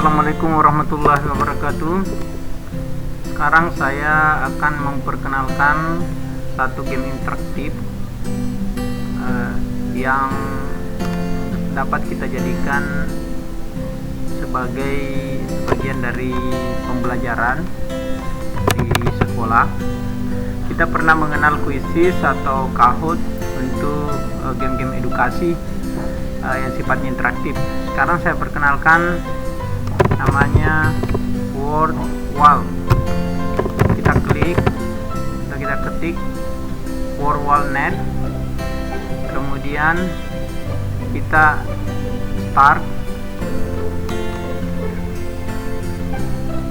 Assalamualaikum warahmatullahi wabarakatuh. Sekarang saya akan memperkenalkan satu game interaktif yang dapat kita jadikan sebagai bagian dari pembelajaran di sekolah. Kita pernah mengenal Quizizz atau Kahoot untuk game-game edukasi yang sifatnya interaktif. Sekarang saya perkenalkan, namanya Word Wall. Kita klik atau kita ketik WordWall.net, kemudian kita start.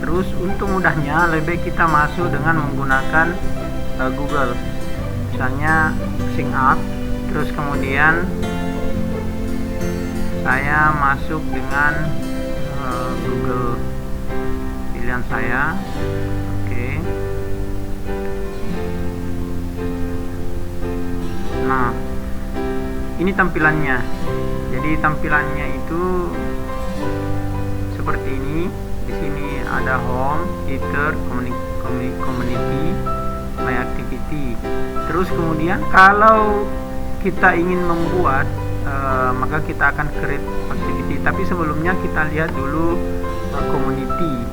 Terus untuk mudahnya lebih kita masuk dengan menggunakan Google, misalnya Sync Up. Terus kemudian saya masuk dengan Google pilihan saya. Oke. Nah, ini tampilannya. Jadi tampilannya itu seperti ini. Di sini ada Home, Editor, Community, My Activity. Terus kemudian kalau kita ingin membuat maka kita akan create activity, tapi sebelumnya kita lihat dulu community,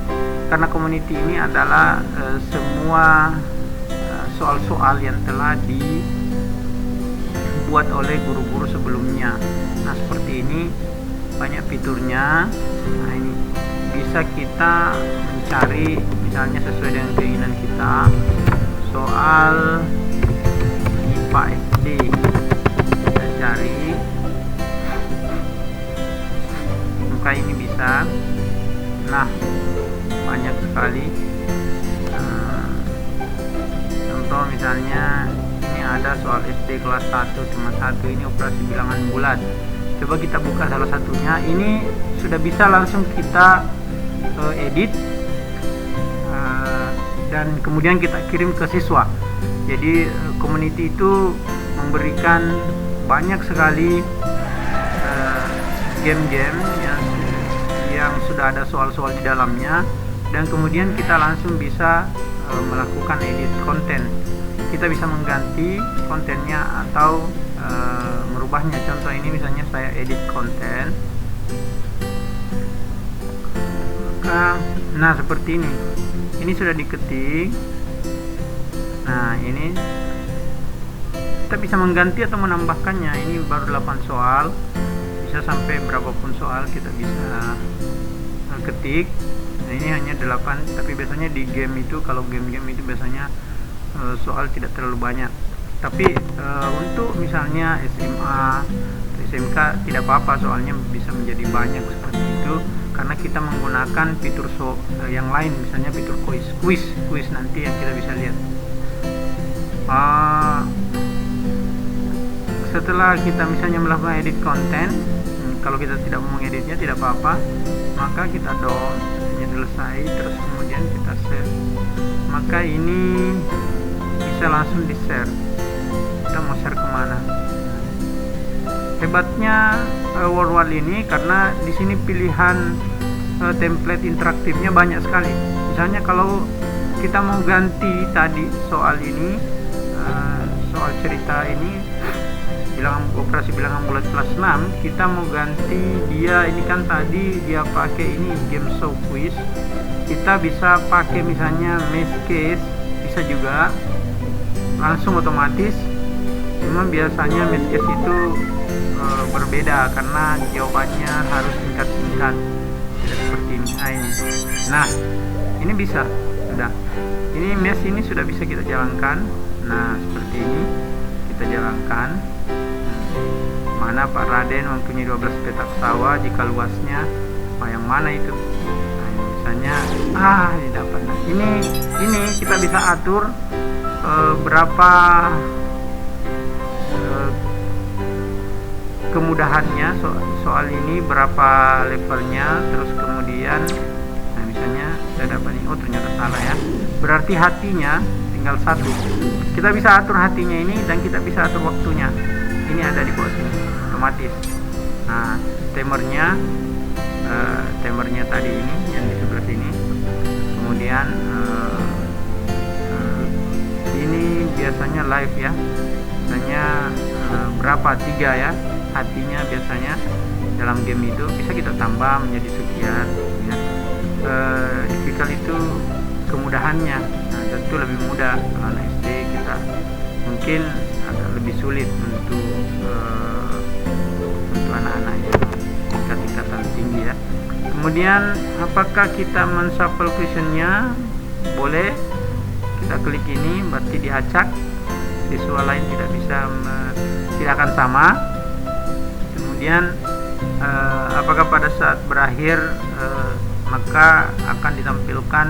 karena community ini adalah semua soal-soal yang telah dibuat oleh guru-guru sebelumnya. Nah, seperti ini banyak fiturnya. Nah, ini bisa kita mencari misalnya sesuai dengan keinginan kita, soal IPA SD, kita cari. Maka ini bisa. Nah, banyak sekali. Contoh misalnya ini ada soal SD kelas 1 cuma 1, ini operasi bilangan bulat. Coba kita buka salah satunya. Ini sudah bisa langsung kita edit dan kemudian kita kirim ke siswa. Jadi community itu memberikan banyak sekali game-game yang sudah ada soal-soal di dalamnya, dan kemudian kita langsung bisa melakukan edit konten. Kita bisa mengganti kontennya atau merubahnya. Contoh ini misalnya saya edit konten. Nah, seperti ini. Ini sudah diketik. Nah, ini kita bisa mengganti atau menambahkannya. Ini baru 8 soal. Bisa sampai berapapun soal kita bisa ketik. Nah, ini hanya 8, tapi biasanya di game itu, kalau game-game itu biasanya soal tidak terlalu banyak. Tapi untuk misalnya SMA, SMK tidak apa-apa, soalnya bisa menjadi banyak seperti itu karena kita menggunakan fitur yang lain, misalnya fitur quiz nanti yang kita bisa lihat. Setelah kita misalnya melakukan edit konten, kalau kita tidak mau mengeditnya tidak apa-apa, maka kita down, hanya selesai, terus kemudian kita save. Maka ini bisa langsung di share. Kita mau share kemana? Hebatnya WordWall ini karena di sini pilihan template interaktifnya banyak sekali. Misalnya kalau kita mau ganti tadi soal ini, soal cerita ini, operasi bilangan bulat kelas 6, kita mau ganti dia. Ini kan tadi dia pakai ini game show quiz, kita bisa pakai misalnya math case, bisa juga langsung otomatis. Cuma biasanya math case itu berbeda karena jawabannya harus singkat-singkat, tidak seperti ini. Nah, ini bisa sudah. Ini math ini sudah bisa kita jalankan. Nah, seperti ini kita jalankan. Mana Pak Raden mempunyai 12 petak sawah jika luasnya yang mana itu? Nah, misalnya didapat. Nah, ini kita bisa atur berapa kemudahannya soal ini, berapa levelnya. Terus kemudian misalnya saya dapat ini, ternyata salah ya, berarti hatinya tinggal 1. Kita bisa atur hatinya ini dan kita bisa atur waktunya. Ini ada di bawah sini otomatis. Nah, timernya timernya tadi ini yang di sebelah sini. Kemudian ini biasanya live ya, biasanya berapa 3 ya hatinya biasanya dalam game itu, bisa kita tambah menjadi sekian ya. Difficult itu kemudahannya. Nah, tentu lebih mudah kalau anak SD, kita mungkin agak lebih sulit untuk anak-anak yang tingkatan tinggi ya. Kemudian apakah kita men-shuffle questionnya? Boleh, kita klik ini berarti diacak, siswa lain tidak akan sama. Kemudian apakah pada saat berakhir maka akan ditampilkan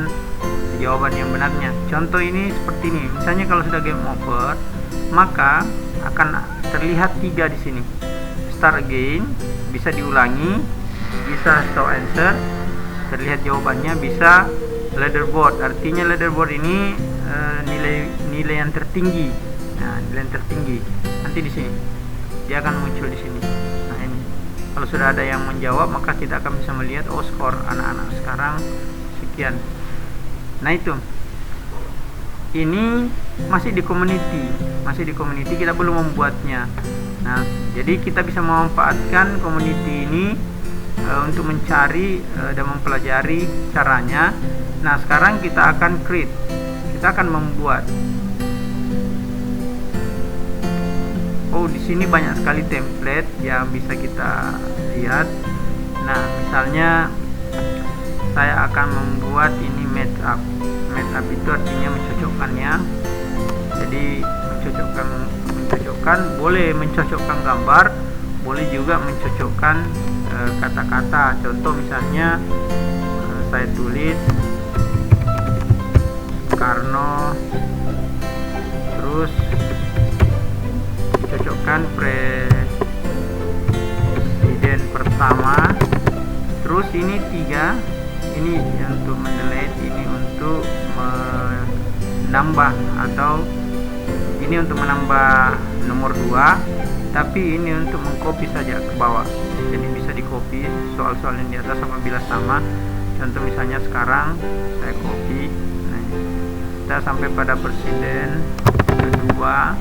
jawaban yang benarnya. Contoh ini seperti ini. Misalnya kalau sudah game over, maka akan terlihat 3 di sini. Start again, bisa diulangi, bisa show answer, terlihat jawabannya, bisa leaderboard. Artinya leaderboard ini nilai yang tertinggi. Nah, nilai yang tertinggi nanti di sini dia akan muncul di sini. Nah, ini kalau sudah ada yang menjawab, maka kita akan bisa melihat skor anak-anak sekarang sekian. Nah, itu ini masih di community, kita belum membuatnya. Nah, jadi kita bisa memanfaatkan community ini untuk mencari dan mempelajari caranya. Nah, sekarang kita akan create, kita akan membuat. Oh, di sini banyak sekali template yang bisa kita lihat. Nah, misalnya saya akan membuat ini match up itu artinya mencocokkannya. Jadi mencocokkan boleh mencocokkan gambar, boleh juga mencocokkan kata-kata. Contoh misalnya saya tulis Karno, terus cocokkan presiden pertama, terus ini 3, ini untuk mendelete, ini untuk menambah, atau ini untuk menambah nomor 2, tapi ini untuk mengcopy saja ke bawah. Jadi bisa di copy soal-soal yang di atas apabila sama. Contoh misalnya sekarang saya copy. Nah, kita sampai pada presiden kedua,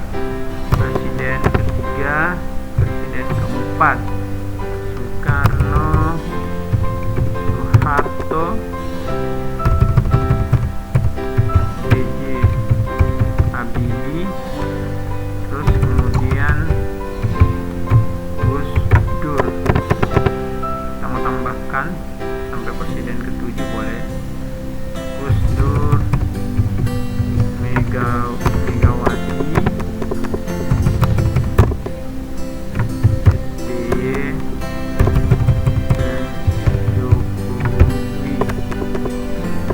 presiden ketiga, presiden keempat, Soekarno, Soeharto, B.J. Habibie, terus kemudian Gus Dur. Kita mau tambahkan sampai presiden ke-7 boleh. Gus Dur, Megawati, SBY, dan Jokowi.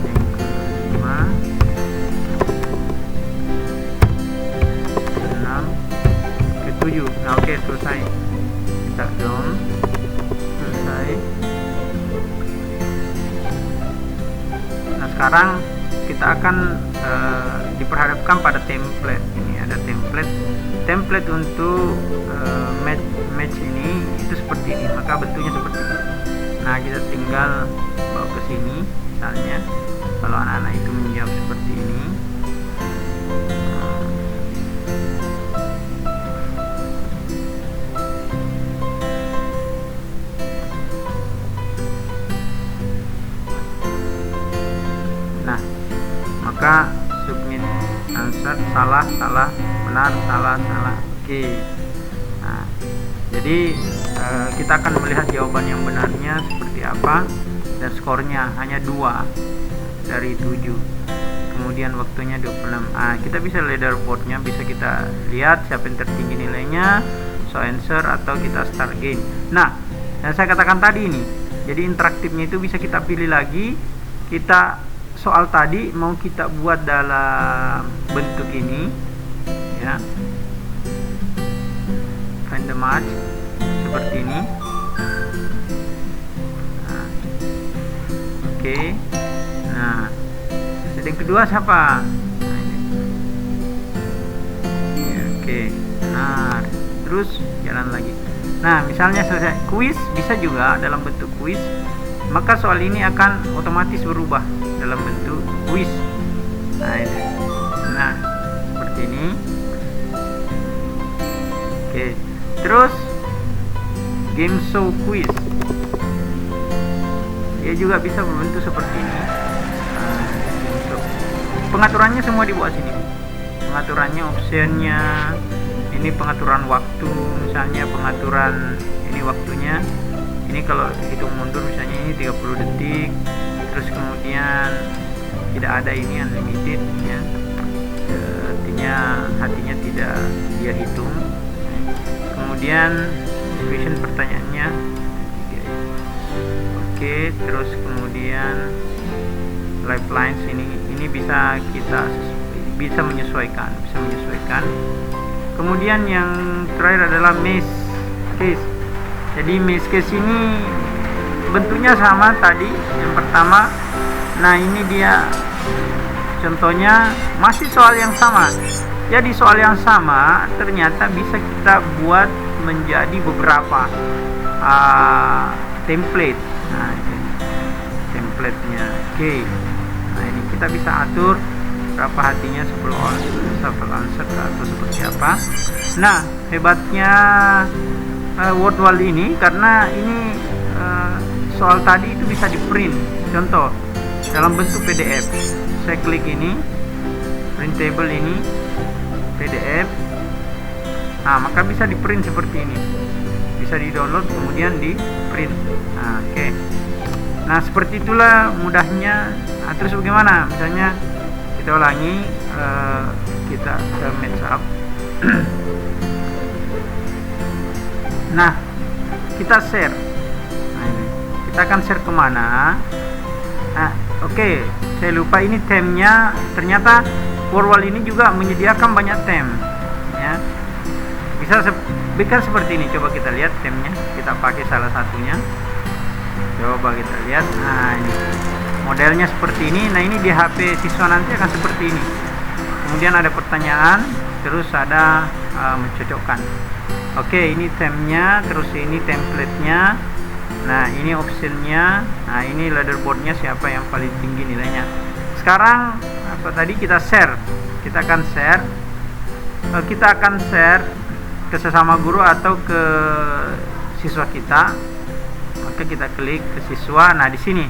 Yang kelima, 6, ke-7. Nah, oke, selesai. Kita dong, selesai. Nah, sekarang kita akan diperhadapkan pada template. Ini ada template untuk match ini itu seperti ini, maka bentuknya seperti ini. Nah, kita tinggal bawa ke sini. Misalnya kalau anak-anak itu menjawab seperti ini, nah maka submit answer, salah, benar, salah. Oke. Nah, jadi kita akan melihat jawaban yang benarnya seperti apa, dan skornya hanya 2 dari 7. Kemudian waktunya 26. Kita bisa leaderboardnya, bisa kita lihat siapa yang tertinggi nilainya, show answer, atau kita start game. Nah, yang saya katakan tadi ini, jadi interaktifnya itu bisa kita pilih lagi. Kita soal tadi mau kita buat dalam bentuk ini ya, find the match seperti ini. Nah, oke. Nah, yang kedua siapa? Nah, ini. Ya, oke. Nah, terus jalan lagi. Nah, misalnya selesai kuis, bisa juga dalam bentuk kuis, maka soal ini akan otomatis berubah dalam bentuk kuis. Nah, ini. Nah, seperti ini. Oke, terus game show quiz, dia juga bisa berbentuk seperti ini. Pengaturannya semua di bawah sini. Pengaturannya, optionnya, ini pengaturan waktu, misalnya pengaturan ini waktunya. Ini kalau hitung mundur misalnya ini 30 detik. Terus kemudian tidak ada ini unlimited ya. Artinya hatinya tidak dia hitung. Kemudian question pertanyaannya. Oke, terus kemudian lifelines ini bisa kita bisa menyesuaikan. Kemudian yang terakhir adalah maze case. Jadi maze case ini bentuknya sama tadi yang pertama. Nah, ini dia contohnya, masih soal yang sama. Jadi soal yang sama ternyata bisa kita buat menjadi beberapa template. Nah, ini templatenya. Oke. Nah, ini kita bisa atur berapa hatinya, 10 answer atau seperti apa. Nah, hebatnya Wordwall ini karena ini soal tadi itu bisa di print. Contoh dalam bentuk PDF. Saya klik ini, printable ini, PDF. Nah, maka bisa di print seperti ini. Bisa di download kemudian di print. Nah, oke. Nah, seperti itulah mudahnya. Nah, terus bagaimana? Misalnya kita ulangi, kita ke match up. Nah, kita share. Nah, ini. Kita akan share kemana? Nah, oke. Saya lupa ini temnya. Ternyata Wordwall ini juga menyediakan banyak tem. Ya. Bisa seperti ini. Coba kita lihat temnya. Kita pakai salah satunya. Coba kita lihat. Nah, ini modelnya seperti ini. Nah, ini di HP siswa nanti akan seperti ini. Kemudian ada pertanyaan, terus ada mencocokkan. Oke, ini temnya, terus ini template-nya. Nah, ini optionnya. Nah, ini leaderboardnya, siapa yang paling tinggi nilainya. Sekarang apa tadi kita share. Kita akan share ke sesama guru atau ke siswa kita. Maka kita klik ke siswa. Nah, di sini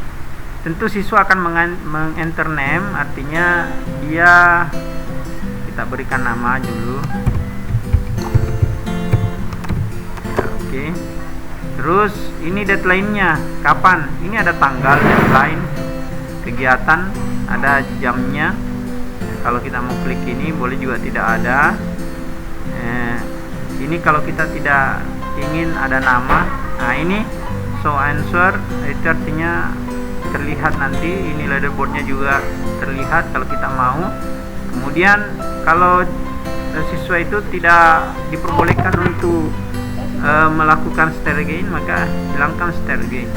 tentu siswa akan meng-enter name, artinya dia, kita berikan nama dulu. Ya, oke. Terus ini deadline-nya kapan? Ini ada tanggal deadline, kegiatan, ada jamnya. Kalau kita mau klik ini boleh juga tidak ada. Ini kalau kita tidak ingin ada nama. Nah, ini show answer, itu artinya terlihat nanti. Ini leaderboardnya juga terlihat kalau kita mau. Kemudian kalau siswa itu tidak diperbolehkan untuk melakukan start again, maka hilangkan start again.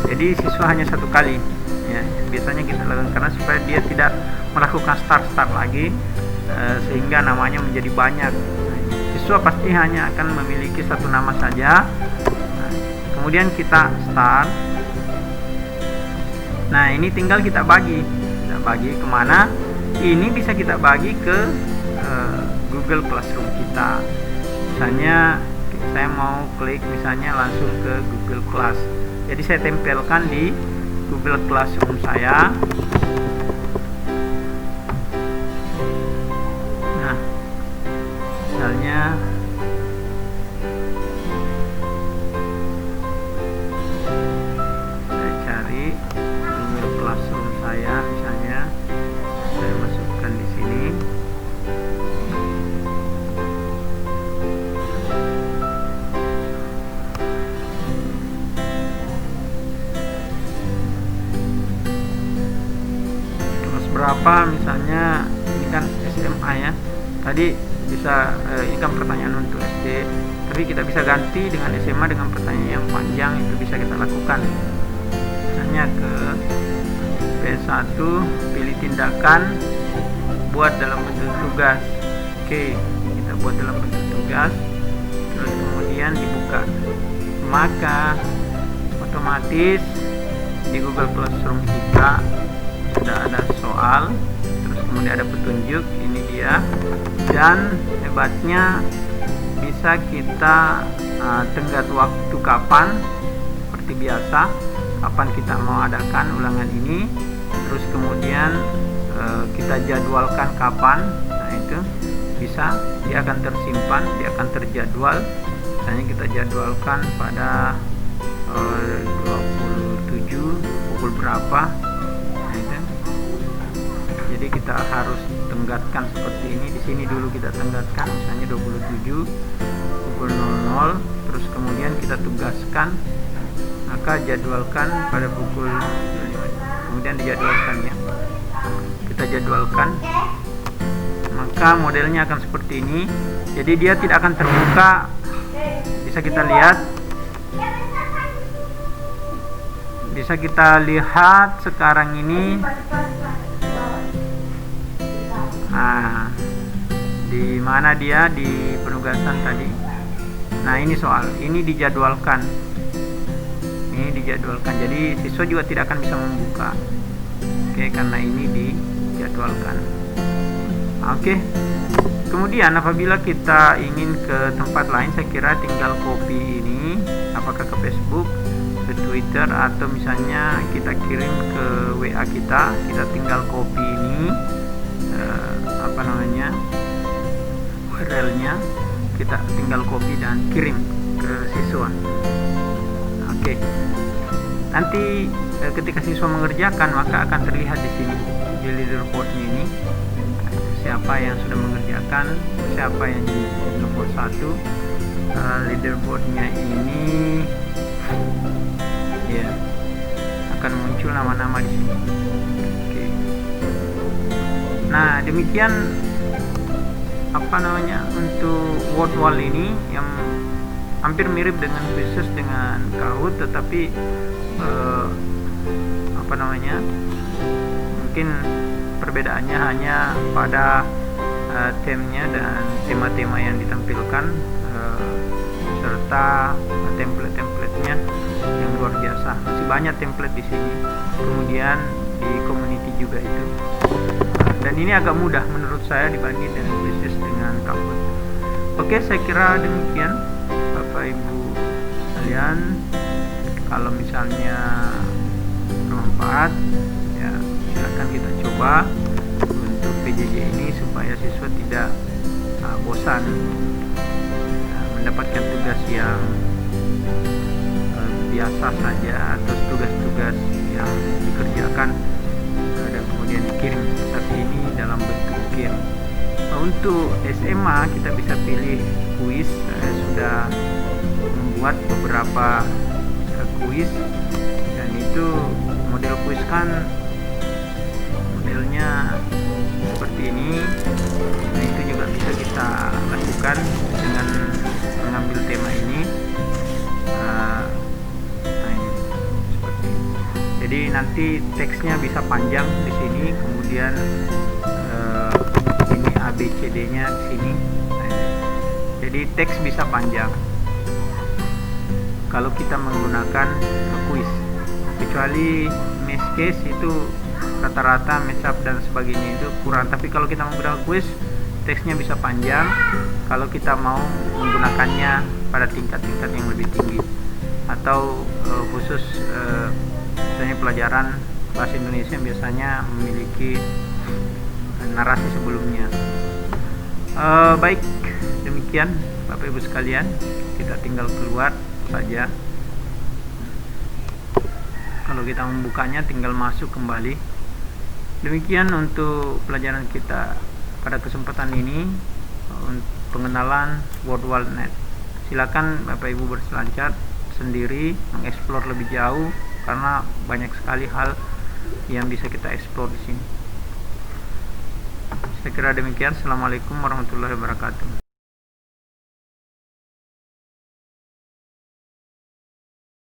Jadi siswa hanya satu kali ya, biasanya kita lakukan karena supaya dia tidak melakukan start lagi, sehingga namanya menjadi banyak. Siswa pasti hanya akan memiliki satu nama saja. Nah, kemudian kita start. Nah, ini tinggal kita bagi kemana. Ini bisa kita bagi ke Google Classroom kita. Misalnya saya mau klik misalnya langsung ke Google Class. Jadi saya tempelkan di Google Classroom saya. Nah, misalnya saya cari Google Classroom saya, misalnya saya masukkan di sini. Berapa misalnya, ini kan SMA ya, tadi bisa ini kan pertanyaan untuk SD, tapi kita bisa ganti dengan SMA dengan pertanyaan yang panjang. Itu bisa kita lakukan. Misalnya ke PS1, pilih tindakan, dalam bentuk tugas. Oke, kita buat dalam bentuk tugas. Terus kemudian kemudian dibuka, maka otomatis di Google Classroom kita sudah ada soal, terus kemudian ada petunjuk, ini dia. Dan hebatnya bisa kita tenggat waktu kapan, seperti biasa, kapan kita mau adakan ulangan ini, terus kemudian kita jadwalkan kapan. Nah itu bisa, dia akan tersimpan, dia akan terjadwal. Misalnya kita jadwalkan pada 27 pukul berapa. Nah itu, jadi kita harus tenggatkan seperti ini. Di sini dulu kita tenggatkan, misalnya 27 pukul 00, terus kemudian kita tugaskan, maka jadwalkan pada pukul, kemudian dijadwalkan ya, kita jadwalkan, maka modelnya akan seperti ini. Jadi dia tidak akan terbuka, bisa kita lihat sekarang ini. Nah, di mana dia di penugasan tadi. Nah ini soal, ini dijadwalkan, jadi siswa juga tidak akan bisa membuka. Oke, karena ini dijadwalkan. Oke, kemudian apabila kita ingin ke tempat lain, saya kira tinggal copy ini, apakah ke Facebook, ke Twitter, atau misalnya kita kirim ke WA kita tinggal copy ini, URL-nya, kita tinggal copy dan kirim ke siswa. Oke, nanti ketika siswa mengerjakan, maka akan terlihat di sini di leaderboard-nya ini siapa yang sudah mengerjakan, siapa yang di nomor 1. Leaderboard-nya ini ya akan muncul nama-nama di sini. Oke. Nah demikian untuk word wall ini yang hampir mirip dengan Quizizz dengan Kahoot, tetapi mungkin perbedaannya hanya pada temanya dan tema-tema yang ditampilkan, serta template-templatenya yang luar biasa. Masih banyak template di sini, kemudian di community juga itu. Dan ini agak mudah menurut saya dibanding dengan Quizizz dengan Kahoot. Oke, saya kira demikian Bapak Ibu sekalian. Kalau misalnya bermanfaat, ya silakan kita coba untuk PJJ ini supaya siswa tidak bosan mendapatkan tugas yang biasa saja atau tugas-tugas yang dikerjakan dan kemudian dikirim, tapi ini dalam bentuk game. Untuk SMA kita bisa pilih kuis. Saya sudah membuat beberapa kuis, dan itu model kuis kan modelnya seperti ini. Nah itu juga bisa kita lakukan dengan mengambil tema ini. Ini seperti ini. Jadi nanti teksnya bisa panjang di sini, kemudian ini ABCD-nya di sini. Jadi teks bisa panjang kalau kita menggunakan kuis, kecuali match case itu rata-rata match up dan sebagainya itu kurang. Tapi kalau kita menggunakan kuis, teksnya bisa panjang kalau kita mau menggunakannya pada tingkat-tingkat yang lebih tinggi, atau khusus misalnya pelajaran bahasa Indonesia yang biasanya memiliki narasi sebelumnya. Baik, demikian Bapak Ibu sekalian, kita tinggal keluar saja. Kalau kita membukanya tinggal masuk kembali. Demikian untuk pelajaran kita pada kesempatan ini, pengenalan WordWall.net. Silakan Bapak Ibu berselancar sendiri, mengeksplor lebih jauh, karena banyak sekali hal yang bisa kita eksplor di sini. Saya kira demikian. Assalamualaikum warahmatullahi wabarakatuh.